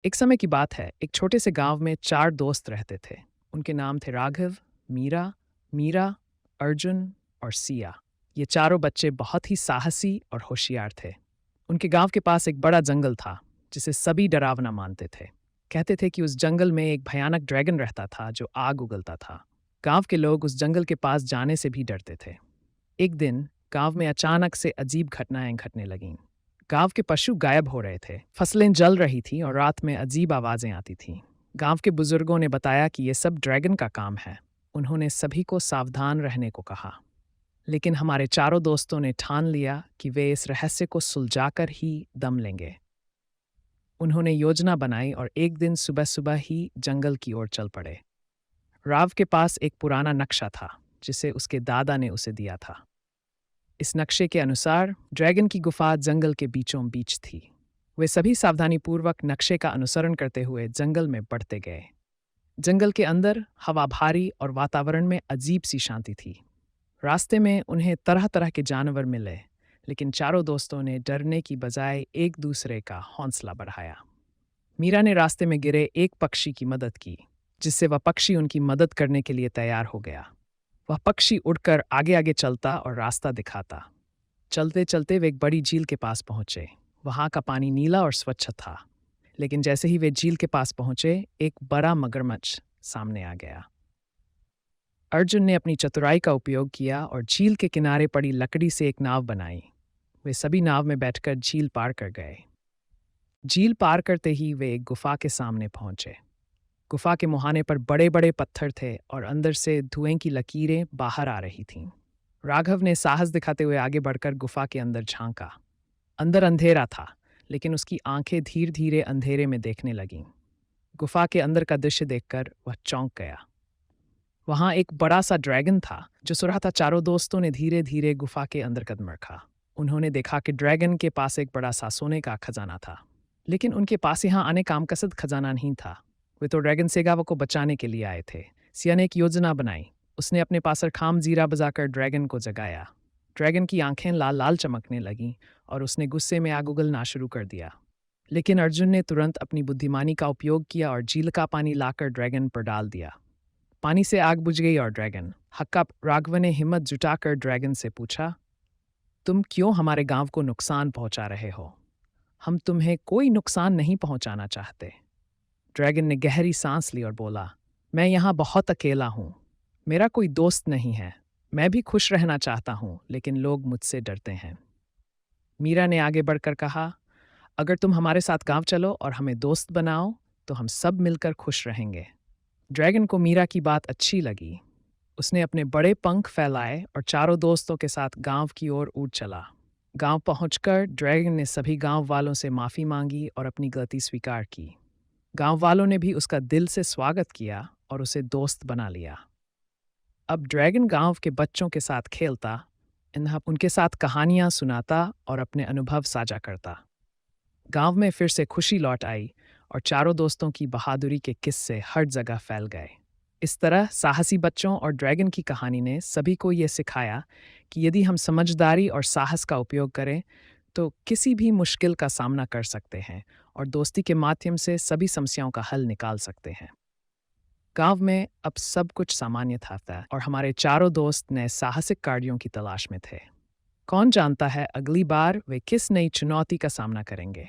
एक समय की बात है, एक छोटे से गांव में 4 दोस्त रहते थे। उनके नाम थे राघव, मीरा, मीरा, अर्जुन और सिया। ये चारों बच्चे बहुत ही साहसी और होशियार थे। उनके गांव के पास एक बड़ा जंगल था, जिसे सभी डरावना मानते थे। कहते थे कि उस जंगल में एक भयानक ड्रैगन रहता था जो आग उगलता था। गांव के लोग उस जंगल के पास जाने से भी डरते थे। एक दिन गांव में अचानक से अजीब घटनाएं घटने लगीं। गांव के पशु गायब हो रहे थे, फसलें जल रही थीं और रात में अजीब आवाजें आती थीं। गांव के बुजुर्गों ने बताया कि ये सब ड्रैगन का काम है। उन्होंने सभी को सावधान रहने को कहा। लेकिन हमारे चारों दोस्तों ने ठान लिया कि वे इस रहस्य को सुलझाकर ही दम लेंगे। उन्होंने योजना बनाई और एक दिन सुबह सुबह ही जंगल की ओर चल पड़े। राव के पास एक पुराना नक्शा था, जिसे उसके दादा ने उसे दिया था। इस नक्शे के अनुसार ड्रैगन की गुफा जंगल के बीचों बीच थी। वे सभी सावधानीपूर्वक नक्शे का अनुसरण करते हुए जंगल में बढ़ते गए। जंगल के अंदर हवा भारी और वातावरण में अजीब सी शांति थी। रास्ते में उन्हें तरह तरह के जानवर मिले, लेकिन चारों दोस्तों ने डरने की बजाय एक दूसरे का हौसला बढ़ाया। मीरा ने रास्ते में गिरे एक पक्षी की मदद की, जिससे वह पक्षी उनकी मदद करने के लिए तैयार हो गया। वह पक्षी उड़कर आगे आगे चलता और रास्ता दिखाता। चलते चलते वे एक बड़ी झील के पास पहुंचे। वहां का पानी नीला और स्वच्छ था, लेकिन जैसे ही वे झील के पास पहुंचे, एक बड़ा मगरमच्छ सामने आ गया। अर्जुन ने अपनी चतुराई का उपयोग किया और झील के किनारे पड़ी लकड़ी से एक नाव बनाई। वे सभी नाव में बैठकर झील पार कर गए। झील पार करते ही वे एक गुफा के सामने पहुंचे। गुफा के मुहाने पर बड़े बड़े पत्थर थे और अंदर से धुएं की लकीरें बाहर आ रही थीं। राघव ने साहस दिखाते हुए आगे बढ़कर गुफा के अंदर झांका। अंदर अंधेरा था, लेकिन उसकी आंखें धीरे धीरे अंधेरे में देखने लगीं। गुफा के अंदर का दृश्य देखकर वह चौंक गया। वहां एक बड़ा सा ड्रैगन था जो सो रहा था। चारों दोस्तों ने धीरे धीरे गुफा के अंदर कदम रखा। उन्होंने देखा कि ड्रैगन के पास एक बड़ा सा सोने का खजाना था, लेकिन उनके पास यहाँ आने का मकसद खजाना नहीं था। वे तो ड्रैगन सेगावा को बचाने के लिए आए थे। सिया ने एक योजना बनाई। उसने अपने पास खाम जीरा बजाकर ड्रैगन को जगाया। ड्रैगन की आंखें लाल लाल चमकने लगीं और उसने गुस्से में आग उगलना शुरू कर दिया। लेकिन अर्जुन ने तुरंत अपनी बुद्धिमानी का उपयोग किया और झील का पानी लाकर ड्रैगन पर डाल दिया। पानी से आग बुझ गई और ड्रैगन हक्का। राघव ने हिम्मत जुटाकर ड्रैगन से पूछा, तुम क्यों हमारे गांव को नुकसान पहुंचा रहे हो? हम तुम्हें कोई नुकसान नहीं पहुंचाना चाहते। ड्रैगन ने गहरी सांस ली और बोला, मैं यहाँ बहुत अकेला हूँ। मेरा कोई दोस्त नहीं है। मैं भी खुश रहना चाहता हूँ, लेकिन लोग मुझसे डरते हैं। मीरा ने आगे बढ़कर कहा, अगर तुम हमारे साथ गांव चलो और हमें दोस्त बनाओ, तो हम सब मिलकर खुश रहेंगे। ड्रैगन को मीरा की बात अच्छी लगी। उसने अपने बड़े पंख फैलाए और चारों दोस्तों के साथ गांव की ओर उड़ चला। गांव पहुंचकर ड्रैगन ने सभी गांव वालों से माफ़ी मांगी और अपनी गलती स्वीकार की। गांव वालों ने भी उसका दिल से स्वागत किया और उसे दोस्त बना लिया। अब ड्रैगन गांव के बच्चों के साथ खेलता, उनके साथ कहानियां सुनाता और अपने अनुभव साझा करता। गांव में फिर से खुशी लौट आई और चारों दोस्तों की बहादुरी के किस्से हर जगह फैल गए। इस तरह साहसी बच्चों और ड्रैगन की कहानी ने सभी को ये सिखाया कि यदि हम समझदारी और साहस का उपयोग करें, तो किसी भी मुश्किल का सामना कर सकते हैं और दोस्ती के माध्यम से सभी समस्याओं का हल निकाल सकते हैं। गांव में अब सब कुछ सामान्य था और हमारे चारों दोस्त नए साहसिक कार्यों की तलाश में थे। कौन जानता है अगली बार वे किस नई चुनौती का सामना करेंगे।